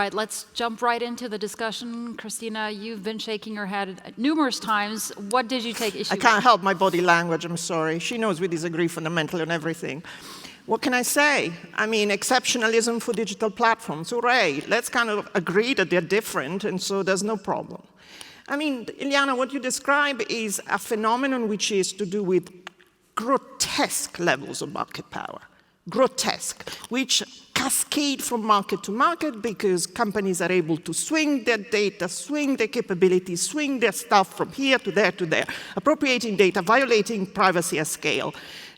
All right, let's jump right into the discussion. Christina, you've been shaking your head numerous times. What did you take issue with? I can't help my body language, I'm sorry. She knows we disagree fundamentally on everything. What can I say? I mean, exceptionalism for digital platforms, hooray. Let's kind of agree that they're different, and so there's no problem. I mean, Iliana, what you describe is a phenomenon which is to do with grotesque levels of market power. Grotesque, which cascade from market to market because companies are able to swing their data, swing their capabilities, swing their stuff from here to there, appropriating data, violating privacy at scale,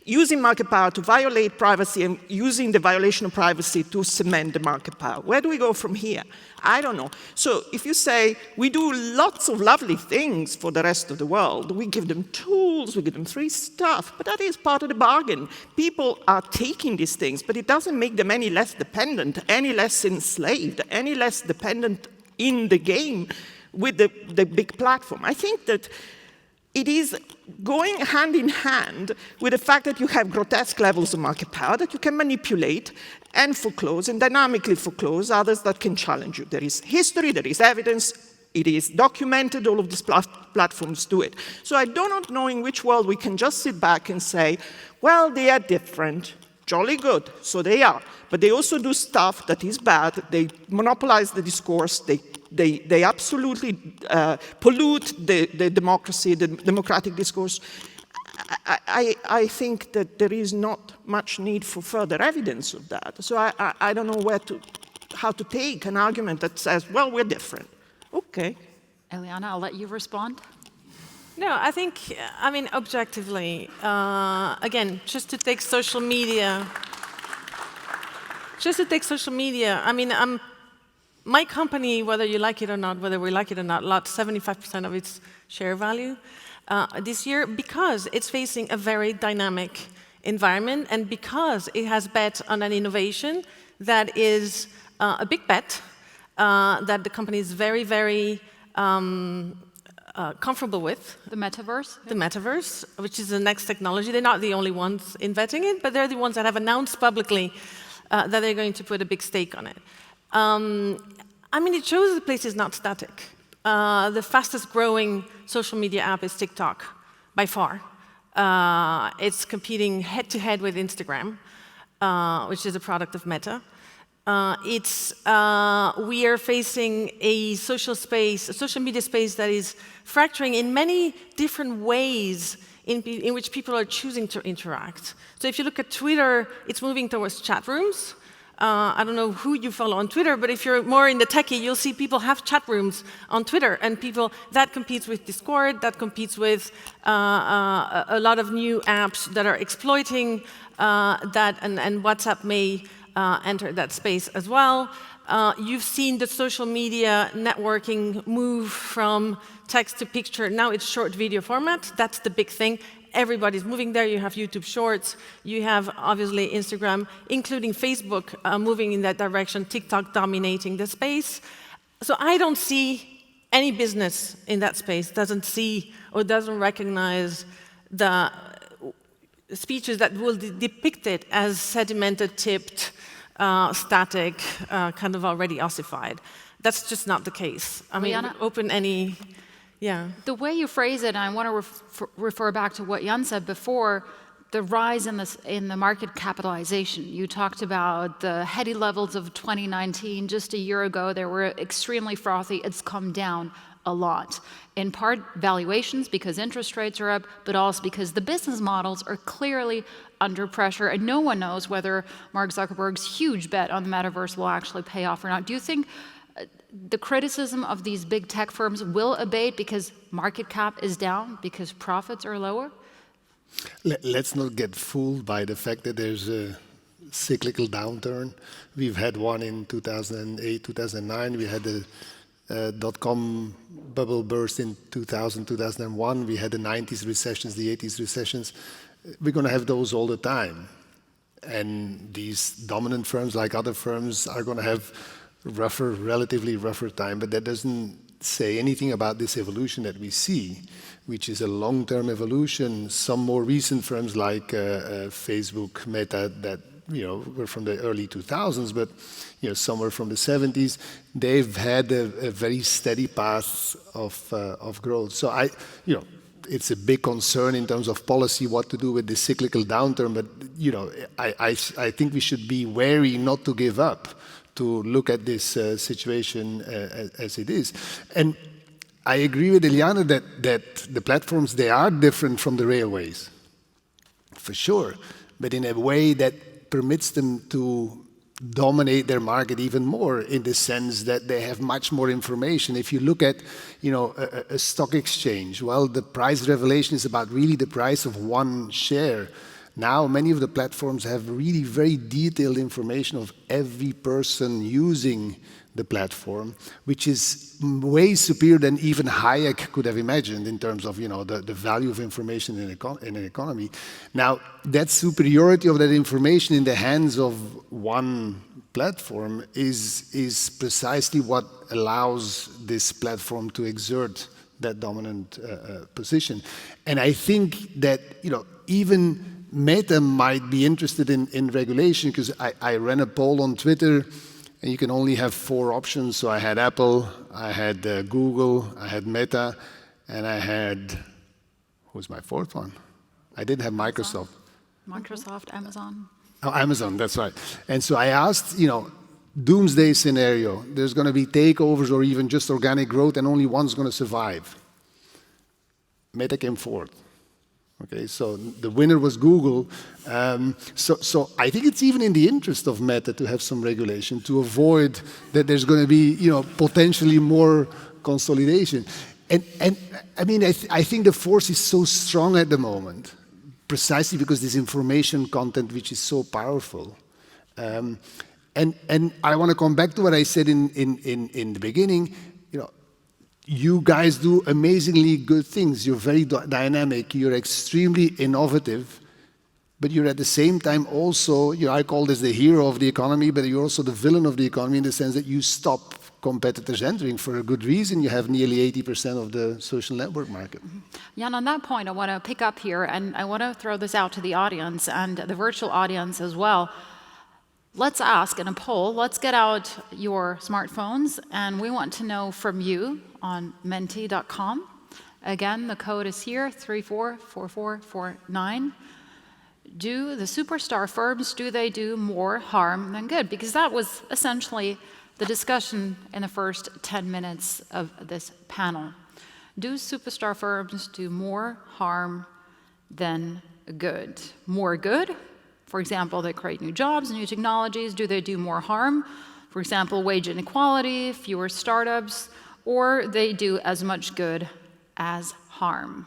using market power to violate privacy and using the violation of privacy to cement the market power. Where do we go from here? I don't know. So if you say, we do lots of lovely things for the rest of the world, we give them tools, we give them free stuff, but that is part of the bargain. People are taking these things, but it doesn't make them any less dependent, any less enslaved, any less dependent in the game with the big platform. I think that it is going hand in hand with the fact that you have grotesque levels of market power that you can manipulate and foreclose and dynamically foreclose others that can challenge you. There is history, there is evidence, it is documented, all of these platforms do it. So I do not know in which world we can just sit back and say, well, they are different, jolly good, so they are. But they also do stuff that is bad, they monopolize the discourse, they absolutely pollute the democracy, the democratic discourse. I think that there is not much need for further evidence of that. So I don't know how to take an argument that says, well, we're different. Okay. Eliana, I'll let you respond. No, I think, I mean, objectively, again, just to take social media, I mean, my company, whether you like it or not, whether we like it or not, lost 75% of its share value this year because it's facing a very dynamic environment and because it has bet on an innovation that is a big bet that the company is very, very comfortable with. The metaverse? The metaverse, which is the next technology. They're not the only ones inventing it, but they're the ones that have announced publicly that they're going to put a big stake on it. I mean, it shows the place is not static. The fastest growing social media app is TikTok, by far. It's competing head-to-head with Instagram, which is a product of Meta. We are facing a social media space that is fracturing in many different ways in which people are choosing to interact. So if you look at Twitter, it's moving towards chat rooms. I don't know who you follow on Twitter, but if you're more in the techie, you'll see people have chat rooms on Twitter, and that competes with Discord, that competes with a lot of new apps that are exploiting that, and WhatsApp may enter that space as well. You've seen the social media networking move from text to picture. Now it's short video format. That's the big thing. Everybody's moving there. You have YouTube Shorts. You have, obviously, Instagram, including Facebook, moving in that direction, TikTok dominating the space. So I don't see any business in that space doesn't see or doesn't recognize the speeches that will depict it as sedimented, tipped, static, kind of already ossified. That's just not the case. I mean, open any... Yeah. The way you phrase it, and I want to refer back to what Jan said before, the rise in the market capitalization. You talked about the heady levels of 2019. Just a year ago, they were extremely frothy. It's come down a lot. In part, valuations, because interest rates are up, but also because the business models are clearly under pressure, and no one knows whether Mark Zuckerberg's huge bet on the metaverse will actually pay off or not. Do you think the criticism of these big tech firms will abate because market cap is down, because profits are lower? Let's not get fooled by the fact that there's a cyclical downturn. We've had one in 2008, 2009. We had the dot-com bubble burst in 2000, 2001. We had the 90s recessions, the 80s recessions. We're going to have those all the time. And these dominant firms, like other firms, are going to have relatively rougher time, but that doesn't say anything about this evolution that we see, which is a long-term evolution. Some more recent firms like Facebook, Meta, that were from the early 2000s, but somewhere from the 70s, they've had a very steady path of growth. So it's a big concern in terms of policy what to do with the cyclical downturn, but I think we should be wary not to give up, to look at this situation as it is. And I agree with Eliane that the platforms, they are different from the railways, for sure, but in a way that permits them to dominate their market even more, in the sense that they have much more information. If you look at a stock exchange, well, the price revelation is about really the price of one share. Now, many of the platforms have really very detailed information of every person using the platform, which is way superior than even Hayek could have imagined in terms of the value of information in an economy. Now, that superiority of that information in the hands of one platform is precisely what allows this platform to exert that dominant position. And I think that even Meta might be interested in regulation, because I ran a poll on Twitter, and you can only have 4 options. So I had Apple, I had Google, I had Meta, and I had, who's my 4th one? I didn't have Microsoft. Microsoft, Amazon. Oh, Amazon, that's right. And so I asked, doomsday scenario, there's going to be takeovers or even just organic growth, and only one's going to survive. Meta came 4th. Okay, so the winner was Google. So I think it's even in the interest of Meta to have some regulation to avoid that there's going to be, potentially more consolidation. And I mean, I think the force is so strong at the moment, precisely because this information content, which is so powerful. And I want to come back to what I said in the beginning. You guys do amazingly good things. You're very dynamic. You're extremely innovative. But you're at the same time also, I call this the hero of the economy, but you're also the villain of the economy, in the sense that you stop competitors entering for a good reason. You have nearly 80% of the social network market. Jan, on that point, I want to pick up here, and I want to throw this out to the audience and the virtual audience as well. Let's ask in a poll, let's get out your smartphones, and we want to know from you on menti.com. Again, the code is here, 344449. Do the superstar firms, do they do more harm than good? Because that was essentially the discussion in the first 10 minutes of this panel. Do superstar firms do more harm than good? More good? For example, they create new jobs, new technologies. Do they do more harm? For example, wage inequality, fewer startups, or they do as much good as harm?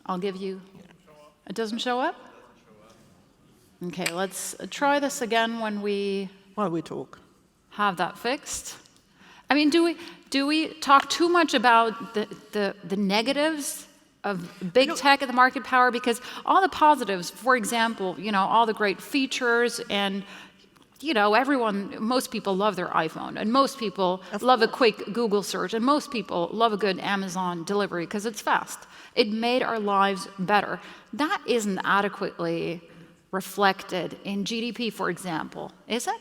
I'll give you, it doesn't show up? Okay, let's try this again when we talk. Have that fixed. I mean, do we talk too much about the negatives of big tech and the market power? Because all the positives, for example, all the great features, and most people love their iPhone, and most people love a quick Google search, and most people love a good Amazon delivery because it's fast. It made our lives better. That isn't adequately reflected in GDP, for example, is it?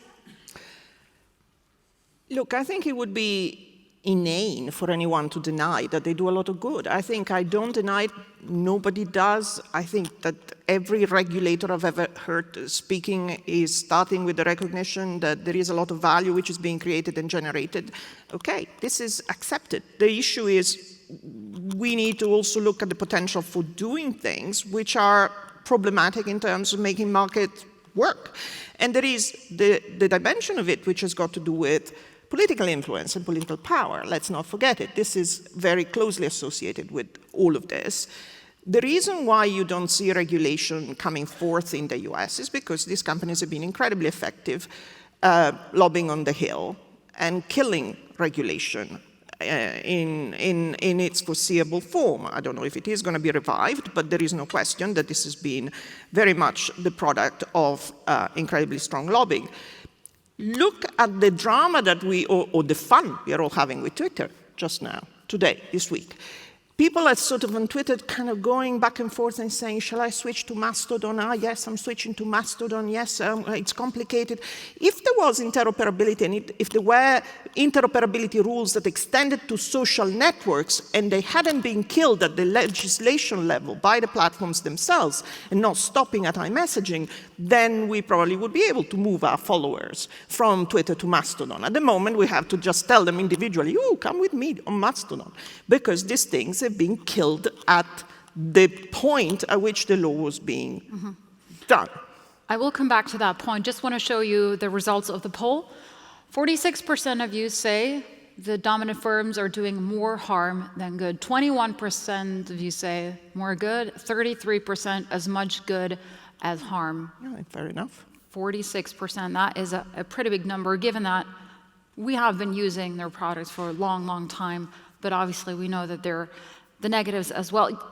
Look, I think it would be inane for anyone to deny that they do a lot of good. I don't deny it. Nobody does. I think that every regulator I've ever heard speaking is starting with the recognition that there is a lot of value which is being created and generated. Okay, this is accepted. The issue is we need to also look at the potential for doing things which are problematic in terms of making markets work. And there is the dimension of it which has got to do with political influence and political power. Let's not forget it. This is very closely associated with all of this. The reason why you don't see regulation coming forth in the US is because these companies have been incredibly effective lobbying on the Hill and killing regulation in its foreseeable form. I don't know if it is going to be revived, but there is no question that this has been very much the product of incredibly strong lobbying. Look at the drama that or the fun we are all having with Twitter just now, today, this week. people are sort of on Twitter kind of going back and forth and saying, shall I switch to Mastodon? Ah, yes, I'm switching to Mastodon. Yes, it's complicated. If there was interoperability and if there were interoperability rules that extended to social networks and they hadn't been killed at the legislation level by the platforms themselves and not stopping at iMessaging, then we probably would be able to move our followers from Twitter to Mastodon. At the moment, we have to just tell them individually, oh, come with me on Mastodon, because these things have been killed at the point at which the law was being done. I will come back to that point. Just want to show you the results of the poll. 46% of you say the dominant firms are doing more harm than good. 21% of you say more good. 33% as much good as harm. Yeah, fair enough. 46%, that is a pretty big number, given that we have been using their products for a long, long time, but obviously we know that they're the negatives as well.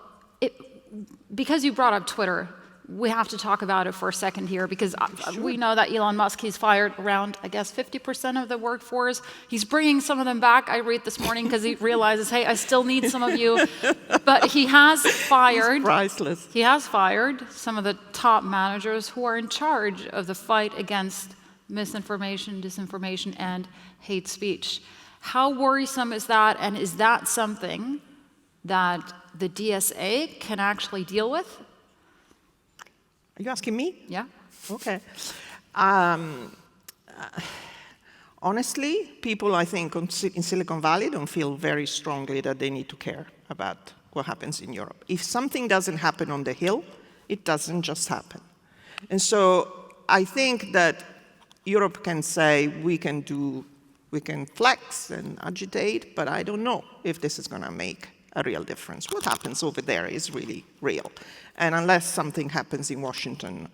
Because you brought up Twitter, we have to talk about it for a second here, because we know that Elon Musk, he's fired around, I guess, 50% of the workforce. He's bringing some of them back, I read this morning, because he realizes, hey, I still need some of you. But he has fired, Priceless. he has fired some of the top managers who are in charge of the fight against misinformation, disinformation, and hate speech. How worrisome is that, and is that something that the DSA can actually deal with? Are you asking me? Yeah. Okay. Honestly, people, I think, in Silicon Valley don't feel very strongly that they need to care about what happens in Europe. If something doesn't happen on the Hill, it doesn't just happen. And so I think that Europe can say we can flex and agitate, but I don't know if this is going to make a real difference. What happens over there is really real. And unless something happens in Washington,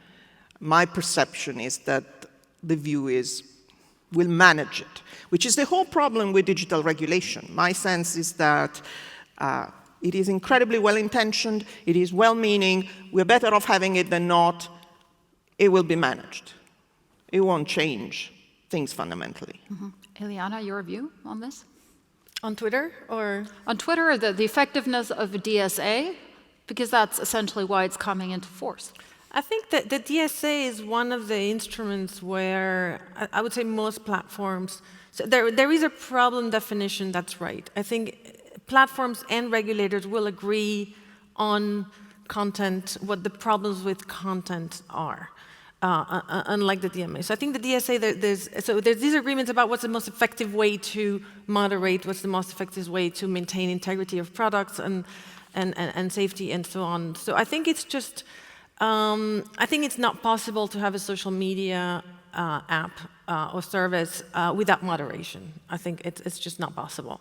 my perception is that the view is we'll manage it, which is the whole problem with digital regulation. My sense is that it is incredibly well-intentioned, it is well-meaning, we're better off having it than not, it will be managed. It won't change things fundamentally. Ileana, your view on this? On Twitter, or? On Twitter, the effectiveness of the DSA, because that's essentially why it's coming into force. I think that the DSA is one of the instruments where I would say most platforms, so there is a problem definition that's right. I think platforms and regulators will agree on content, what the problems with content are. Unlike the DMA. So I think the DSA, there's these agreements about what's the most effective way to moderate, what's the most effective way to maintain integrity of products and safety and so on. So I think it's just, I think it's not possible to have a social media app or service without moderation. I think it's just not possible.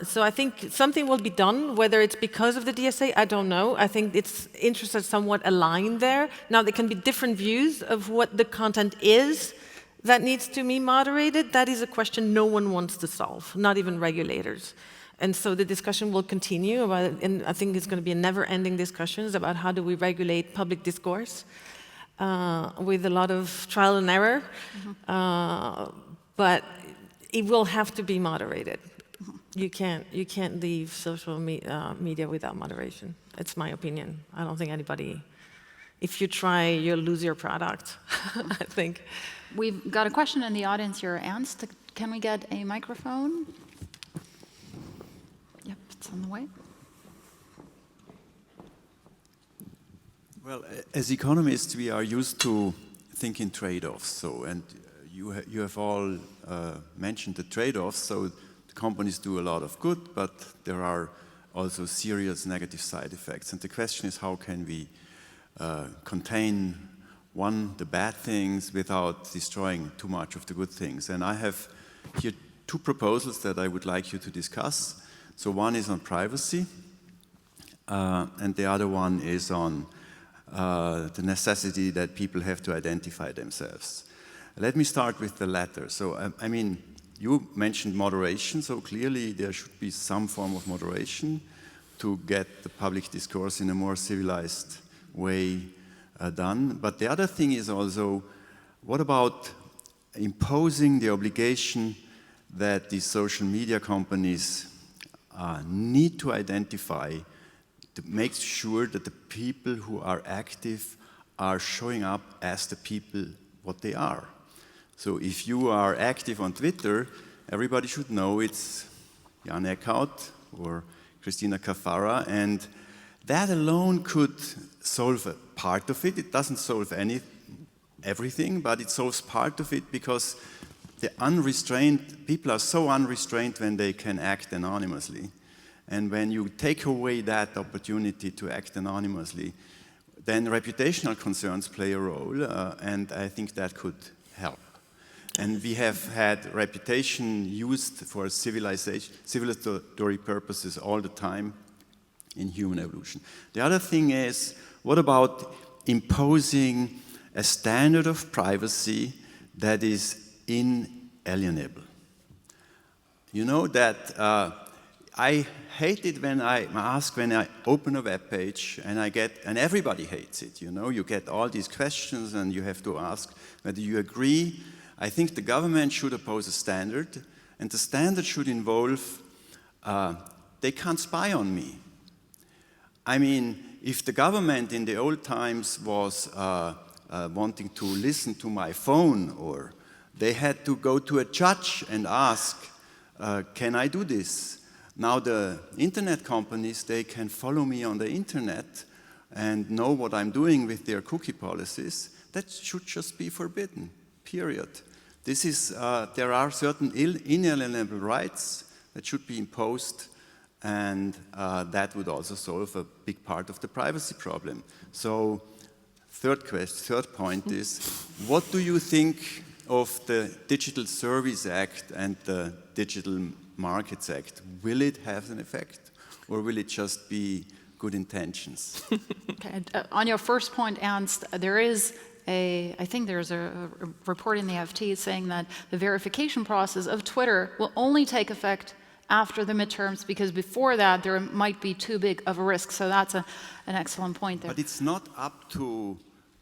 So I think something will be done, whether it's because of the DSA, I don't know. I think its interests are somewhat aligned there. Now, there can be different views of what the content is that needs to be moderated. That is a question no one wants to solve, not even regulators. And so the discussion will continue about it, and I think it's going to be a never-ending discussions about how do we regulate public discourse with a lot of trial and error. But it will have to be moderated. You can't leave social media without moderation. It's my opinion. I don't think anybody, if you try, you'll lose your product, I think. We've got a question in the audience here. Ernst, can we get a microphone? Yep, it's on the way. Well, as economists, we are used to thinking trade-offs. So, and you have all mentioned the trade-offs. So companies do a lot of good, but there are also serious negative side effects. And the question is, how can we contain, the bad things without destroying too much of the good things? And I have here two proposals that I would like you to discuss. So one is on privacy, and the other one is on the necessity that people have to identify themselves. Let me start with the latter. So, I mean, you mentioned moderation, so clearly there should be some form of moderation to get the public discourse in a more civilized way done. But the other thing is also, what about imposing the obligation that these social media companies need to identify to make sure that the people who are active are showing up as the people what they are. So if you are active on Twitter, everybody should know it's Jan Eckhout or Christina Caffarra, and that alone could solve a part of it. It doesn't solve everything, but it solves part of it because the unrestrained, people are so unrestrained when they can act anonymously. And when you take away that opportunity to act anonymously, then reputational concerns play a role, and I think that could help. And we have had reputation used for civilizatory purposes all the time in human evolution. The other thing is, what about imposing a standard of privacy that is inalienable? You know that I hate it when I open a web page and and everybody hates it, you know, you get all these questions and you have to ask whether you agree. I think the government should oppose a standard, and the standard should involve, they can't spy on me. I mean, if the government in the old times was wanting to listen to my phone, or they had to go to a judge and ask, can I do this? Now the internet companies, they can follow me on the internet and know what I'm doing with their cookie policies. That should just be forbidden, period. This is, there are certain inalienable rights that should be imposed, and that would also solve a big part of the privacy problem. So, third point is, what do you think of the Digital Service Act and the Digital Markets Act? Will it have an effect, or will it just be good intentions? Okay. On your first point, Ernst, there is I think there's a report in the FT saying that the verification process of Twitter will only take effect after the midterms, because before that there might be too big of a risk. So that's an excellent point there. But it's not up to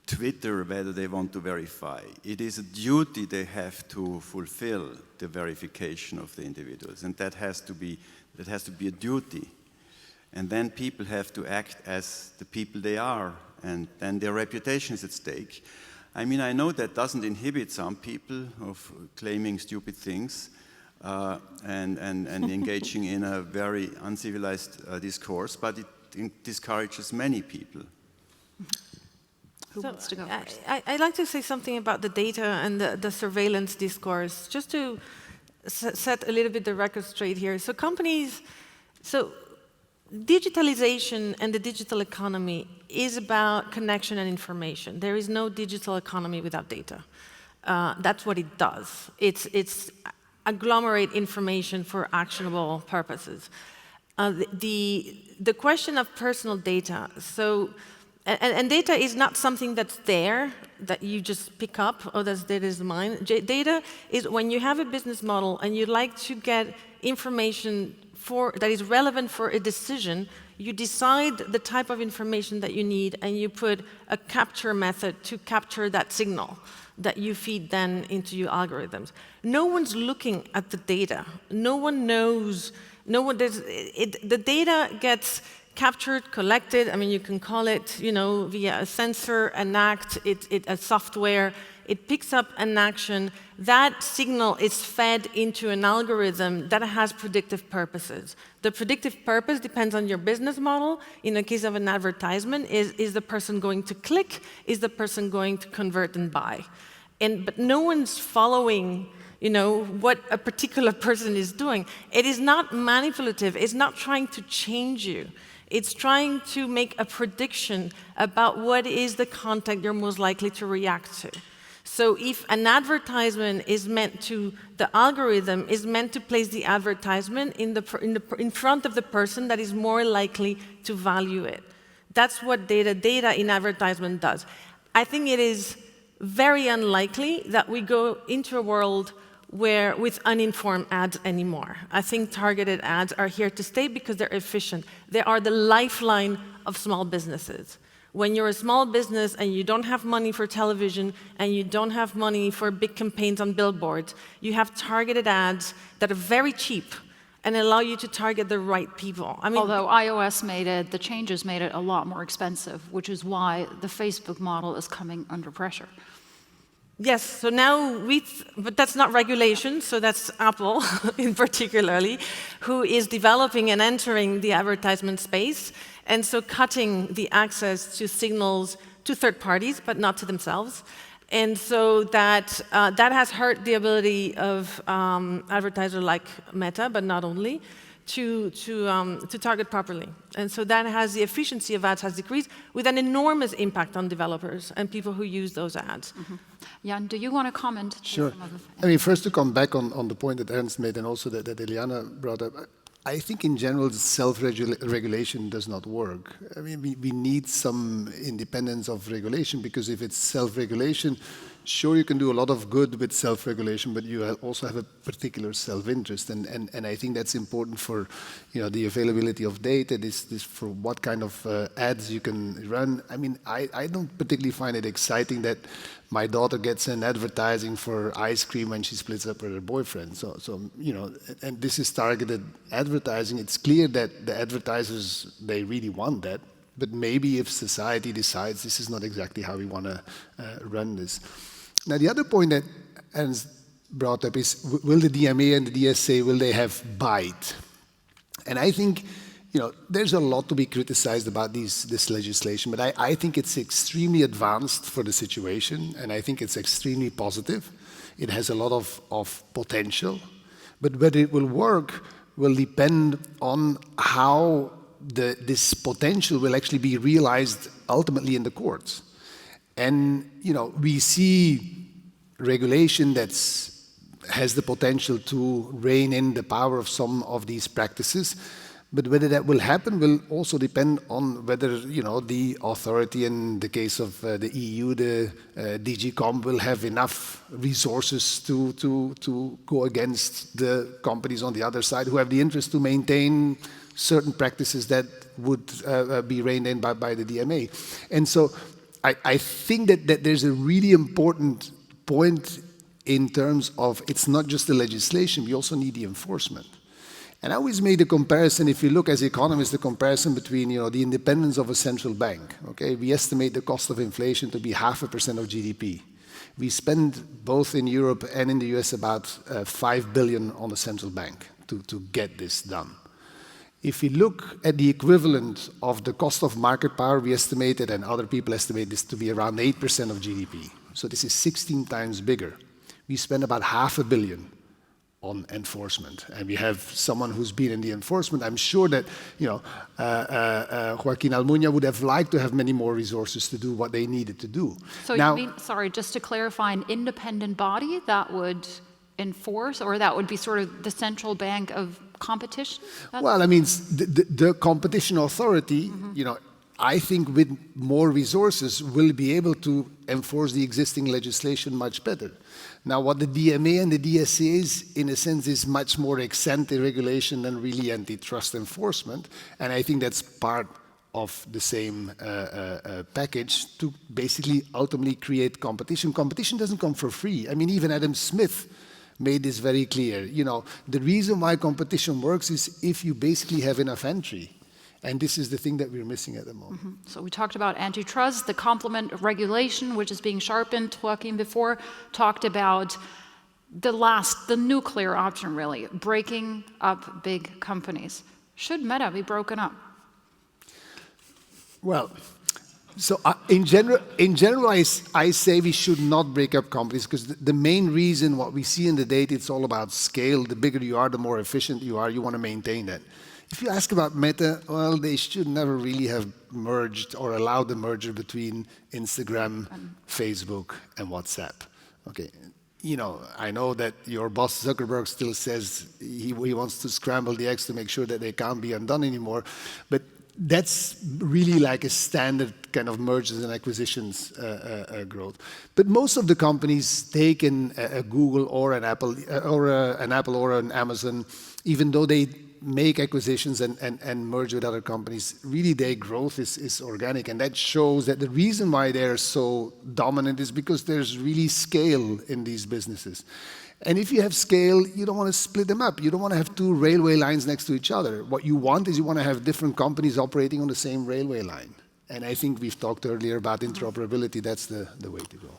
Twitter whether they want to verify. It is a duty they have to fulfill, the verification of the individuals, and that has to be a duty. And then people have to act as the people they are, and then their reputation is at stake. I mean, I know that doesn't inhibit some people of claiming stupid things and engaging in a very uncivilized discourse, but it discourages many people. Who wants to go first? I'd like to say something about the data and the surveillance discourse, just to set a little bit the record straight here. So digitalization and the digital economy is about connection and information. There is no digital economy without data. That's what it does. It's agglomerate information for actionable purposes. The question of personal data, and data is not something that's there, that you just pick up, oh, that's data is mine. Data is when you have a business model and you'd like to get information that is relevant for a decision, you decide the type of information that you need, and you put a capture method to capture that signal that you feed then into your algorithms. No one's looking at the data. No one knows. The data gets captured, collected. I mean, you can call it, you know, via a sensor, an act, a software. It picks up an action. That signal is fed into an algorithm that has predictive purposes. The predictive purpose depends on your business model. In the case of an advertisement, is the person going to click? Is the person going to convert and buy? But no one's following, you know, what a particular person is doing. It is not manipulative. It's not trying to change you. It's trying to make a prediction about what is the content you're most likely to react to. So if an advertisement is meant to, the algorithm is meant to place the advertisement in front of the person that is more likely to value it. That's what data in advertisement does. I think it is very unlikely that we go into a world with uninformed ads anymore. I think targeted ads are here to stay because they're efficient. They are the lifeline of small businesses. When you're a small business and you don't have money for television and you don't have money for big campaigns on billboards, you have targeted ads that are very cheap and allow you to target the right people. I mean, Although iOS the changes made it a lot more expensive, which is why the Facebook model is coming under pressure. yes, so now but that's not regulation, so that's Apple in particularly, who is developing and entering the advertisement space, and so cutting the access to signals to third parties, but not to themselves. And so that has hurt the ability of advertisers like Meta, but not only, to target properly. And so that has the efficiency of ads has decreased with an enormous impact on developers and people who use those ads. Jan, do you want to comment? Sure. I mean, first to come back on the point that Ernst made and also that Eliana brought up, I think in general self-regulation does not work. I mean, we need some independence of regulation, because if it's self-regulation, sure, you can do a lot of good with self-regulation, but you also have a particular self-interest, and I think that's important for, you know, the availability of data. This for what kind of ads you can run. I mean, I don't particularly find it exciting that my daughter gets an advertising for ice cream when she splits up with her boyfriend. So you know, and this is targeted advertising. It's clear that the advertisers, they really want that, but maybe if society decides this is not exactly how we want to run this. Now, the other point that Ernst brought up is, will the DMA and the DSA, will they have bite? And I think, you know, there's a lot to be criticized about this legislation, but I think it's extremely advanced for the situation, and I think it's extremely positive. It has a lot of potential, but whether it will work will depend on how this potential will actually be realized ultimately in the courts. And, you know, we see regulation that has the potential to rein in the power of some of these practices, but whether that will happen will also depend on whether, you know, the authority, in the case of the EU, the DG Comp, will have enough resources to go against the companies on the other side who have the interest to maintain certain practices that would be reined in by the DMA. And so I think that there's a really important point in terms of, it's not just the legislation, we also need the enforcement. And I always made a comparison, if you look as economists, the comparison between, you know, the independence of a central bank. Okay, we estimate the cost of inflation to be 0.5% of GDP. We spend both in Europe and in the US about 5 billion on the central bank to get this done. If we look at the equivalent of the cost of market power, we estimate it, and other people estimate this to be around 8% of GDP. So this is 16 times bigger. We spend about 500 million on enforcement, and we have someone who's been in the enforcement. I'm sure that, you know, Joaquin Almunia would have liked to have many more resources to do what they needed to do. So now, you mean, sorry, just to clarify, an independent body that would enforce, or that would be sort of the central bank of competition? Well, I mean, the competition authority, you know, I think with more resources will be able to enforce the existing legislation much better. Now, what the DMA and the DSA is, in a sense, is much more ex-ante regulation than really antitrust enforcement, and I think that's part of the same package to basically ultimately create competition. Competition doesn't come for free. I mean, even Adam Smith made this very clear. You know, the reason why competition works is if you basically have enough entry. And this is the thing that we're missing at the moment. So we talked about antitrust, the complement of regulation, which is being sharpened. Joaquin before talked about the nuclear option, really, breaking up big companies. Should Meta be broken up? Well, so in general, I say we should not break up companies, because the main reason, what we see in the data, it's all about scale. The bigger you are, the more efficient you are. You want to maintain that. If you ask about Meta, well, they should never really have merged or allowed the merger between Instagram, Facebook, and WhatsApp. Okay, you know, I know that your boss Zuckerberg still says he wants to scramble the eggs to make sure that they can't be undone anymore, but that's really like a standard kind of mergers and acquisitions growth. But most of the companies take in a Google or an Apple or an Amazon, even though they make acquisitions and merge with other companies, really their growth is organic. And that shows that the reason why they're so dominant is because there's really scale in these businesses. And if you have scale, you don't want to split them up. You don't want to have two railway lines next to each other. What you want is you want to have different companies operating on the same railway line. And I think we've talked earlier about interoperability. That's the way to go.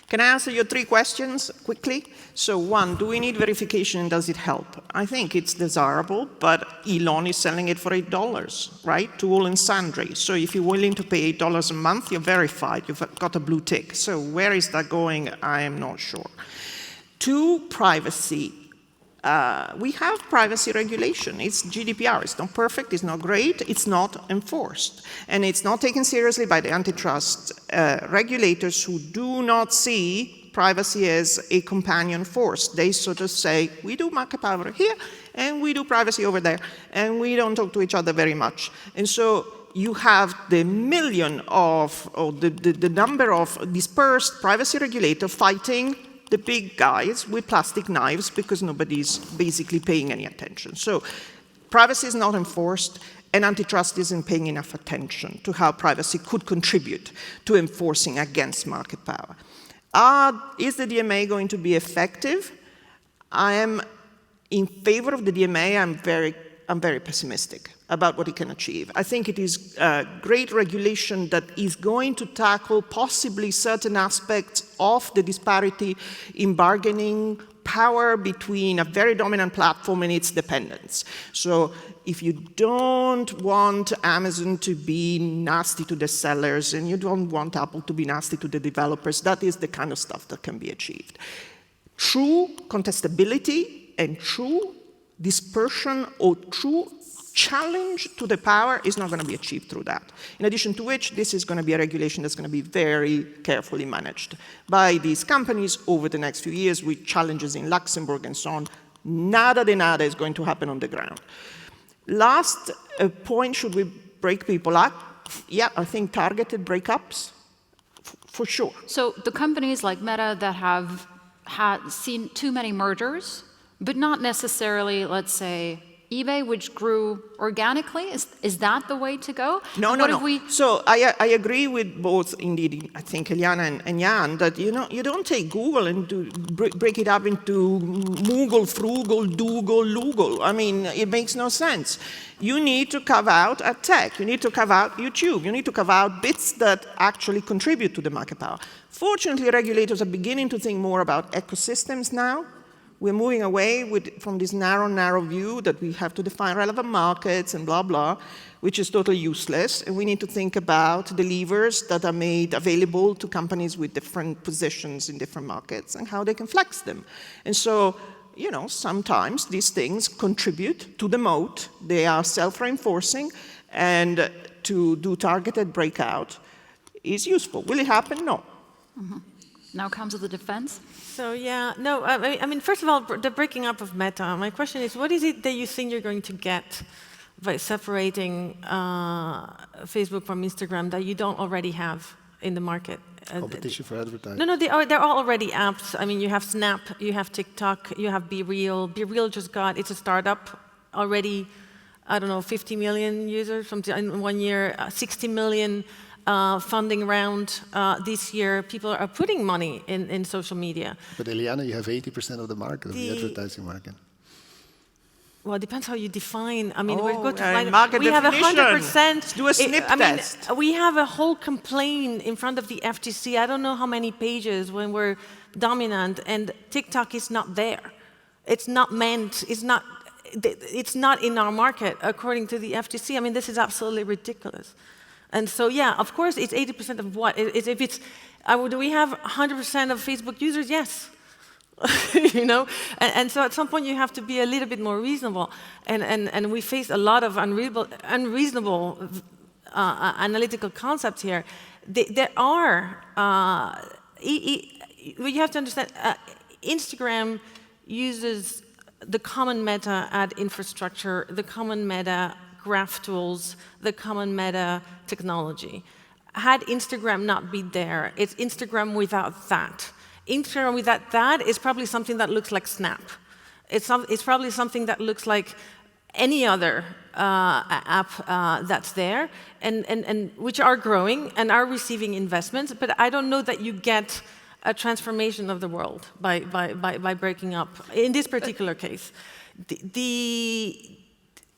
Can I answer your 3 questions quickly? So 1, do we need verification and does it help? I think it's desirable, but Elon is selling it for $8, right? To all and sundry. So if you're willing to pay $8 a month, you're verified, you've got a blue tick. So where is that going? I am not sure. 2, privacy. We have privacy regulation. It's GDPR. It's not perfect, it's not great, it's not enforced. And it's not taken seriously by the antitrust regulators who do not see privacy as a companion force. They sort of say, we do market power here, and we do privacy over there, and we don't talk to each other very much. And so you have the million of, or the number of dispersed privacy regulators fighting the big guys with plastic knives because nobody's basically paying any attention. So privacy is not enforced, and antitrust isn't paying enough attention to how privacy could contribute to enforcing against market power. Is the DMA going to be effective? I am in favor of the DMA. I'm very pessimistic about what it can achieve. I think it is great regulation that is going to tackle possibly certain aspects of the disparity in bargaining power between a very dominant platform and its dependents. So if you don't want Amazon to be nasty to the sellers and you don't want Apple to be nasty to the developers, that is the kind of stuff that can be achieved. True contestability and true dispersion or true challenge to the power is not going to be achieved through that. In addition to which, this is going to be a regulation that's going to be very carefully managed by these companies over the next few years with challenges in Luxembourg and so on. Nada de nada is going to happen on the ground. Last point, should we break people up? Yeah, I think targeted breakups, for sure. So the companies like Meta that have seen too many mergers, but not necessarily, let's say, eBay, which grew organically, is that the way to go? No. So I agree with both, indeed, I think Eliana and Jan, that you don't take Google and break it up into Moogle, Frugal, Dougal, Lugal. I mean, it makes no sense. You need to carve out a tech. You need to carve out YouTube. You need to carve out bits that actually contribute to the market power. Fortunately, regulators are beginning to think more about ecosystems now. We're moving away from this narrow view that we have to define relevant markets and blah, blah, which is totally useless. And we need to think about the levers that are made available to companies with different positions in different markets and how they can flex them. And so, sometimes these things contribute to the moat. They are self-reinforcing, and to do targeted breakout is useful. Will it happen? No. Mm-hmm. Now comes the defense. So yeah, no, I mean, first of all, the breaking up of Meta. My question is, what is it that you think you're going to get by separating Facebook from Instagram that you don't already have in the market? Competition for advertising. No, they're all already apps. I mean, you have Snap, you have TikTok, you have BeReal. BeReal it's a startup already, I don't know, 50 million users in 1 year, 60 million funding round this year. People are putting money in social media. But Eliana, you have 80% of the market, of the advertising market. Well, it depends how you define. I mean, market we have 100%. Do a snip test. We have a whole complaint in front of the FTC. I don't know how many pages when we're dominant, and TikTok is not there. It's not meant. It's not in our market according to the FTC. I mean, this is absolutely ridiculous. And so, yeah, of course, it's 80% of what? Do we have 100% of Facebook users? Yes. And so at some point you have to be a little bit more reasonable. And we face a lot of unreasonable analytical concepts here. There are, you have to understand, Instagram uses the common meta ad infrastructure, the common meta graph tools, the common meta technology. Had Instagram not been there, it's Instagram without that. Instagram without that is probably something that looks like Snap. It's probably something that looks like any other app that's there, and which are growing and are receiving investments, but I don't know that you get a transformation of the world by breaking up. In this particular case,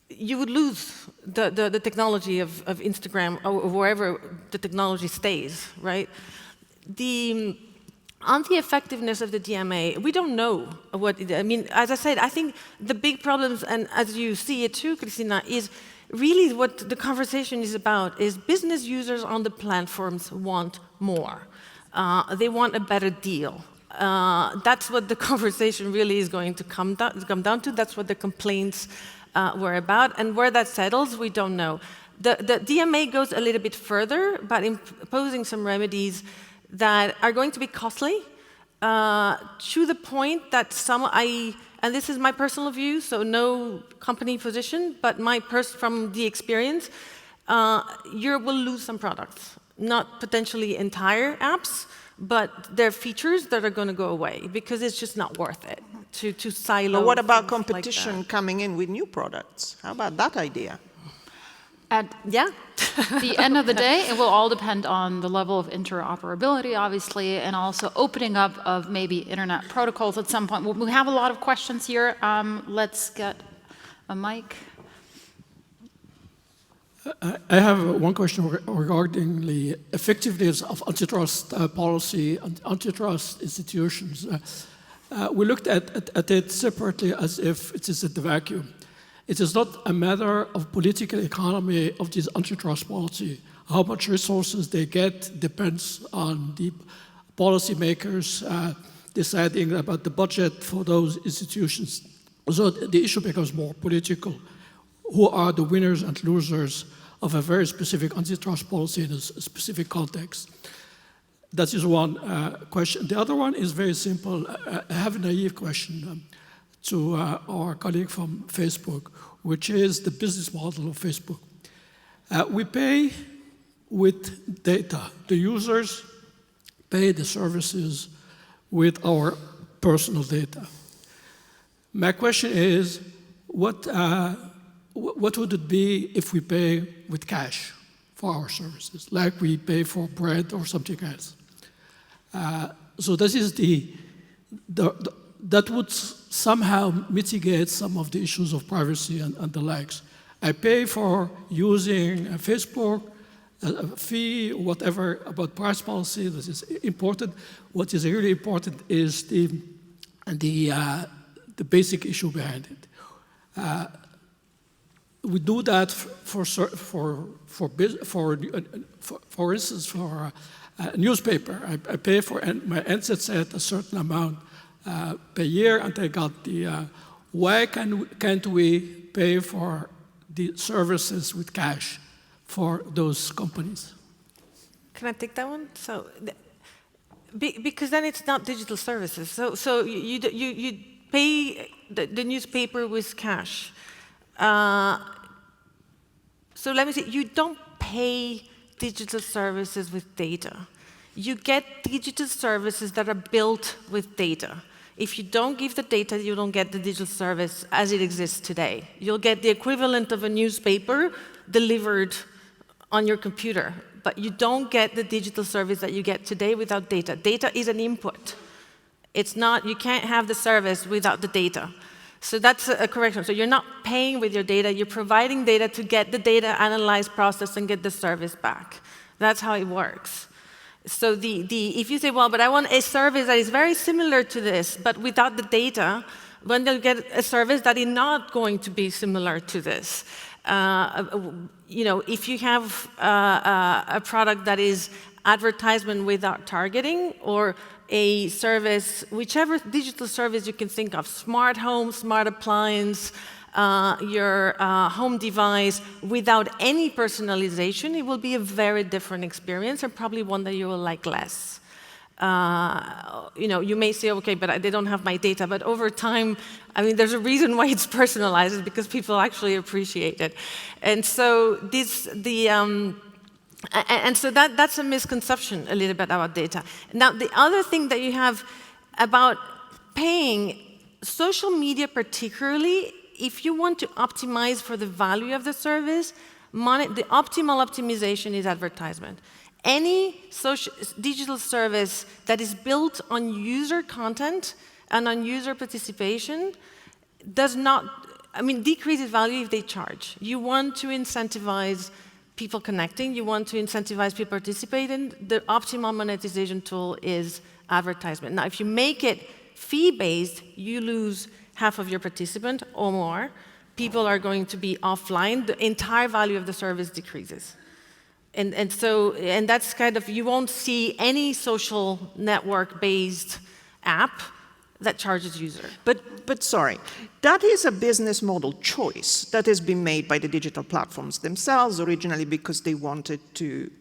you would lose the technology of Instagram or wherever the technology stays, right? On the effectiveness of the DMA, we don't know what I mean, as I said, I think the big problems, and as you see it too, Christina, is really what the conversation is about is business users on the platforms want more. They want a better deal. That's what the conversation really is going to come down to. That's what the complaints were about. And where that settles, we don't know. The DMA goes a little bit further, but imposing some remedies that are going to be costly to the point that and this is my personal view, so no company position, but from the experience, you will lose some products. Not potentially entire apps, but there are features that are going to go away because it's just not worth it to silo. But what about competition coming in with new products? How about that idea? At the end of the day, it will all depend on the level of interoperability, obviously, and also opening up of maybe internet protocols at some point. We have a lot of questions here. Let's get a mic. I have one question regarding the effectiveness of antitrust policy and antitrust institutions. We looked at it separately as if it is in the vacuum. It is not a matter of political economy of this antitrust policy. How much resources they get depends on the policymakers deciding about the budget for those institutions. So the issue becomes more political. Who are the winners and losers of a very specific antitrust policy in a specific context? That is one question. The other one is very simple. I have a naive question to our colleague from Facebook, which is the business model of Facebook. We pay with data. The users pay the services with our personal data. My question is, what would it be if we pay with cash for our services, like we pay for bread or something else? So this is that would somehow mitigate some of the issues of privacy and the likes. I pay for using Facebook, a fee, whatever, about price policy. This is important. What is really important is the basic issue behind it. We do that for instance, for a newspaper. I pay for my NZ set a certain amount per year, and I got the. Why can't we pay for the services with cash for those companies? Can I take that one? So, because then it's not digital services. So you pay the newspaper with cash. So let me say, you don't pay digital services with data. You get digital services that are built with data. If you don't give the data, you don't get the digital service as it exists today. You'll get the equivalent of a newspaper delivered on your computer, but you don't get the digital service that you get today without data. Data is an input. It's not, you can't have the service without the data. So that's a correction. So you're not paying with your data, you're providing data to get the data analyzed, processed, and get the service back. That's how it works. So if you say, well, but I want a service that is very similar to this, but without the data, when they'll get a service that is not going to be similar to this. If you have a product that is advertisement without targeting, or a service, whichever digital service you can think of, smart home, smart appliance, your home device, without any personalization, it will be a very different experience, and probably one that you will like less. You may say, okay, but they don't have my data, but over time, I mean, there's a reason why it's personalized, is because people actually appreciate it. And so that's a misconception a little bit about data. Now, the other thing that you have about paying, social media particularly, if you want to optimize for the value of the service, the optimal optimization is advertisement. Any digital service that is built on user content and on user participation does not, decreases value if they charge. You want to incentivize people connecting, you want to incentivize people participating. The optimal monetization tool is advertisement. Now, if you make it fee-based, you lose half of your participant or more. People are going to be offline. The entire value of the service decreases. And that's kind of, you won't see any social network-based app that charges user. But sorry, that is a business model choice that has been made by the digital platforms themselves originally because they wanted to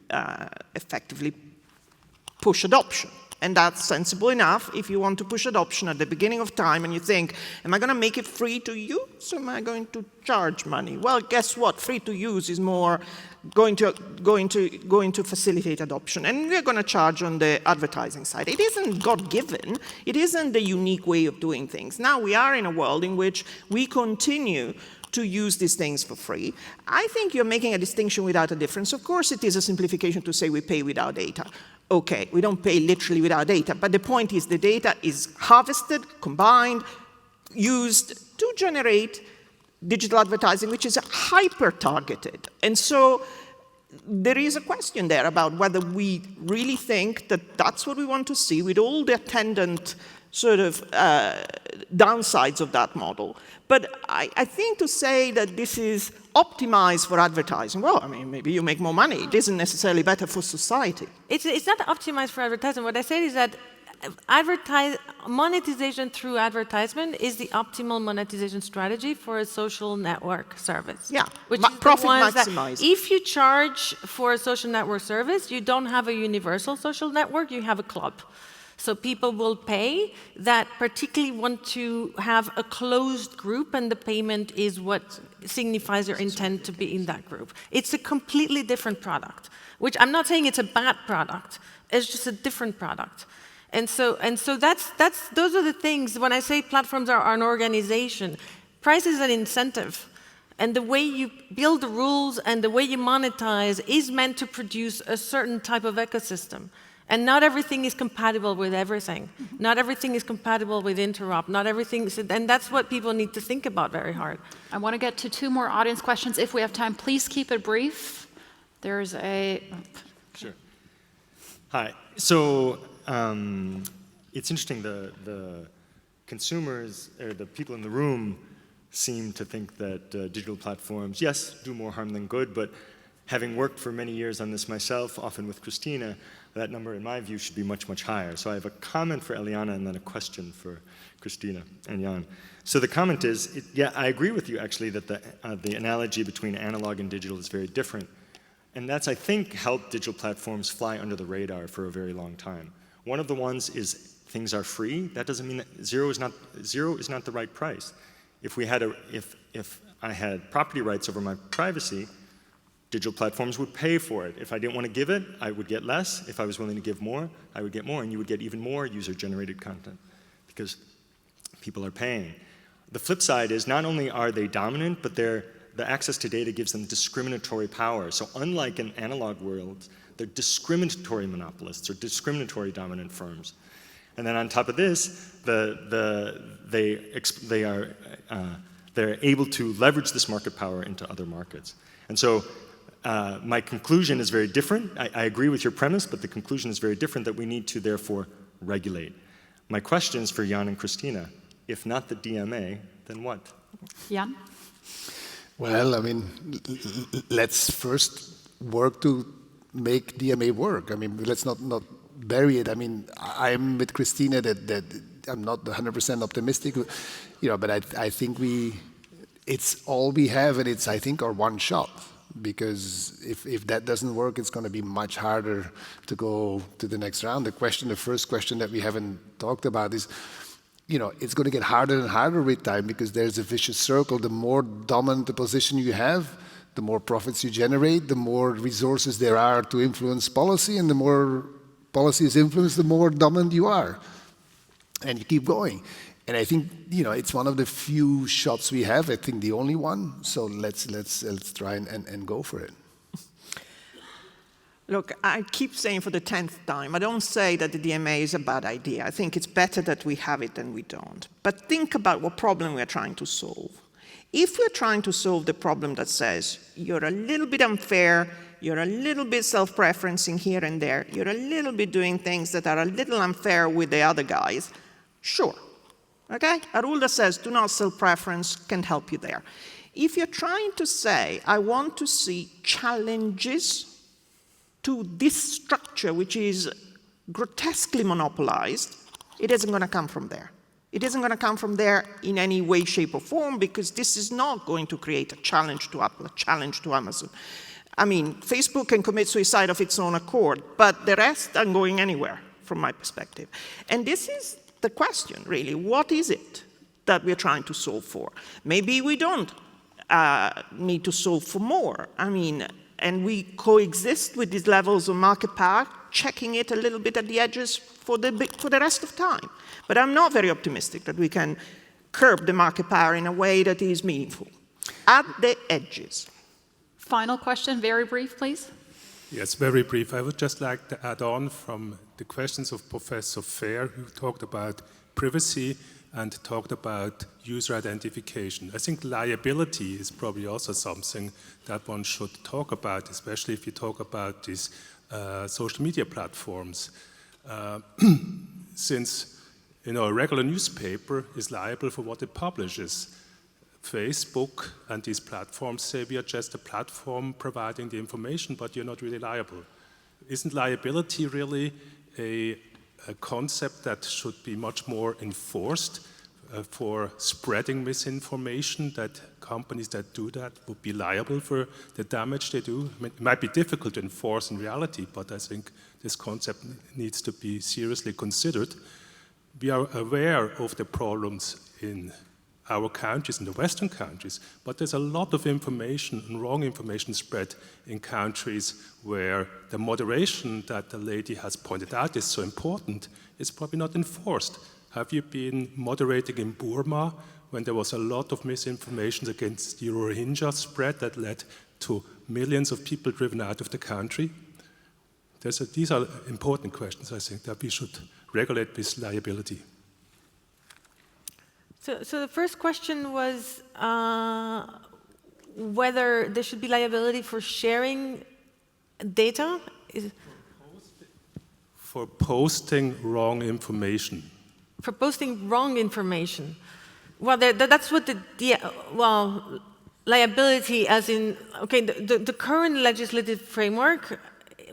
effectively push adoption. And that's sensible enough if you want to push adoption at the beginning of time and you think, am I going to make it free to use or am I going to charge money? Well, guess what? Free to use is more going to facilitate adoption. And we're going to charge on the advertising side. It isn't God-given. It isn't the unique way of doing things. Now we are in a world in which we continue to use these things for free. I think you're making a distinction without a difference. Of course, it is a simplification to say we pay without data. Okay, we don't pay literally without data, but the point is the data is harvested, combined, used to generate digital advertising, which is hyper-targeted. And so there is a question there about whether we really think that that's what we want to see with all the attendant sort of downsides of that model. But I think to say that this is optimized for advertising, well, I mean, maybe you make more money. It isn't necessarily better for society. It's not optimized for advertising. What I said is that monetization through advertisement is the optimal monetization strategy for a social network service. Yeah, which is profit maximized. If you charge for a social network service, you don't have a universal social network, you have a club. So people will pay that particularly want to have a closed group, and the payment is what signifies your intent to be in that group. It's a completely different product, which I'm not saying it's a bad product. It's just a different product. And so those are the things. When I say platforms are an organization, price is an incentive. And the way you build the rules and the way you monetize is meant to produce a certain type of ecosystem. And not everything is compatible with everything. Not everything is compatible with interop. Not everything, and that's what people need to think about very hard. I want to get to 2 more audience questions. If we have time, please keep it brief. There's a... Sure. Hi. So it's interesting, the consumers, or the people in the room, seem to think that digital platforms, yes, do more harm than good, but having worked for many years on this myself, often with Christina, that number, in my view, should be much, much higher. So I have a comment for Eliana and then a question for Christina and Jan. So the comment is, yeah, I agree with you, actually, that the analogy between analog and digital is very different. And that's, I think, helped digital platforms fly under the radar for a very long time. One of the ones is things are free. That doesn't mean that zero is not the right price. If I had property rights over my privacy, digital platforms would pay for it. If I didn't want to give it, I would get less. If I was willing to give more, I would get more, and you would get even more user-generated content because people are paying. The flip side is not only are they dominant, but the access to data gives them discriminatory power. So unlike in analog worlds, they're discriminatory monopolists or discriminatory dominant firms. And then on top of this, they're able to leverage this market power into other markets. And so my conclusion is very different. I agree with your premise, but the conclusion is very different, that we need to therefore regulate. My question is for Jan and Christina. If not the DMA, then what? Jan? Well, I mean, let's first work to make DMA work. I mean, let's not bury it. I mean, I'm with Christina that I'm not 100% optimistic, but I think it's all we have, and it's, I think, our one shot. Because if that doesn't work, it's going to be much harder to go to the next round. The first question that we haven't talked about is, it's going to get harder and harder with time because there's a vicious circle. The more dominant the position you have, the more profits you generate, the more resources there are to influence policy, and the more policy is influenced, the more dominant you are. And you keep going. And I think, it's one of the few shots we have, I think the only one. So let's try and go for it. Look, I keep saying for the 10th time, I don't say that the DMA is a bad idea. I think it's better that we have it than we don't. But think about what problem we're trying to solve. If we're trying to solve the problem that says you're a little bit unfair, you're a little bit self-preferencing here and there, you're a little bit doing things that are a little unfair with the other guys, sure. Okay? A rule that says do not self-preference can help you there. If you're trying to say, I want to see challenges to this structure, which is grotesquely monopolized, it isn't going to come from there. It isn't going to come from there in any way, shape, or form, because this is not going to create a challenge to Apple, a challenge to Amazon. I mean, Facebook can commit suicide of its own accord, but the rest aren't going anywhere, from my perspective. And this is the question, really. What is it that we're trying to solve for? Maybe we don't need to solve for more. I mean, and we coexist with these levels of market power, checking it a little bit at the edges for the rest of time. But I'm not very optimistic that we can curb the market power in a way that is meaningful. At the edges. Final question, very brief, please. Yes, very brief. I would just like to add on from the questions of Professor Fair, who talked about privacy and talked about user identification. I think liability is probably also something that one should talk about, especially if you talk about these social media platforms. Since a regular newspaper is liable for what it publishes, Facebook and these platforms say we are just a platform providing the information, but you're not really liable. Isn't liability really a concept that should be much more enforced for spreading misinformation, that companies that do that would be liable for the damage they do? I mean, it might be difficult to enforce in reality, but I think this concept needs to be seriously considered. We are aware of the problems in our countries, in the Western countries, but there's a lot of information and wrong information spread in countries where the moderation that the lady has pointed out is so important is probably not enforced. Have you been moderating in Burma when there was a lot of misinformation against the Rohingya spread that led to millions of people driven out of the country? These are important questions, I think, that we should regulate this liability. So the first question was whether there should be liability for sharing data? For posting wrong information. For posting wrong information. Well, that's what liability as in, okay, the current legislative framework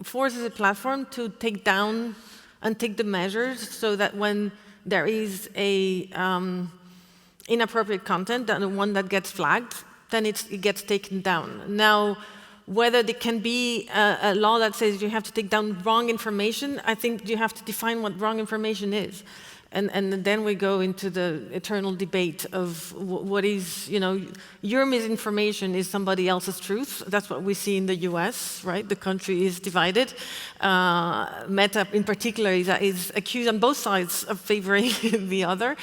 forces a platform to take down and take the measures so that when there is a inappropriate content, and one that gets flagged, then it gets taken down. Now, whether there can be a law that says you have to take down wrong information, I think you have to define what wrong information is. And then we go into the eternal debate of what is, your misinformation is somebody else's truth. That's what we see in the US, right? The country is divided. Meta, in particular, is accused on both sides of favoring the other.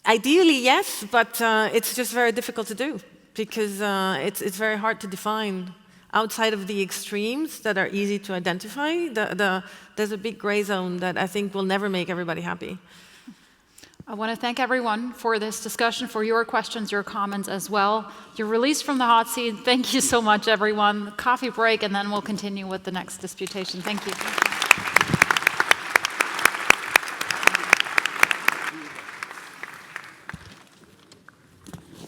Ideally, yes, but it's just very difficult to do because it's very hard to define. Outside of the extremes that are easy to identify, there's a big gray zone that I think will never make everybody happy. I want to thank everyone for this discussion, for your questions, your comments as well. You're released from the hot seat. Thank you so much, everyone. Coffee break, and then we'll continue with the next disputation. Thank you.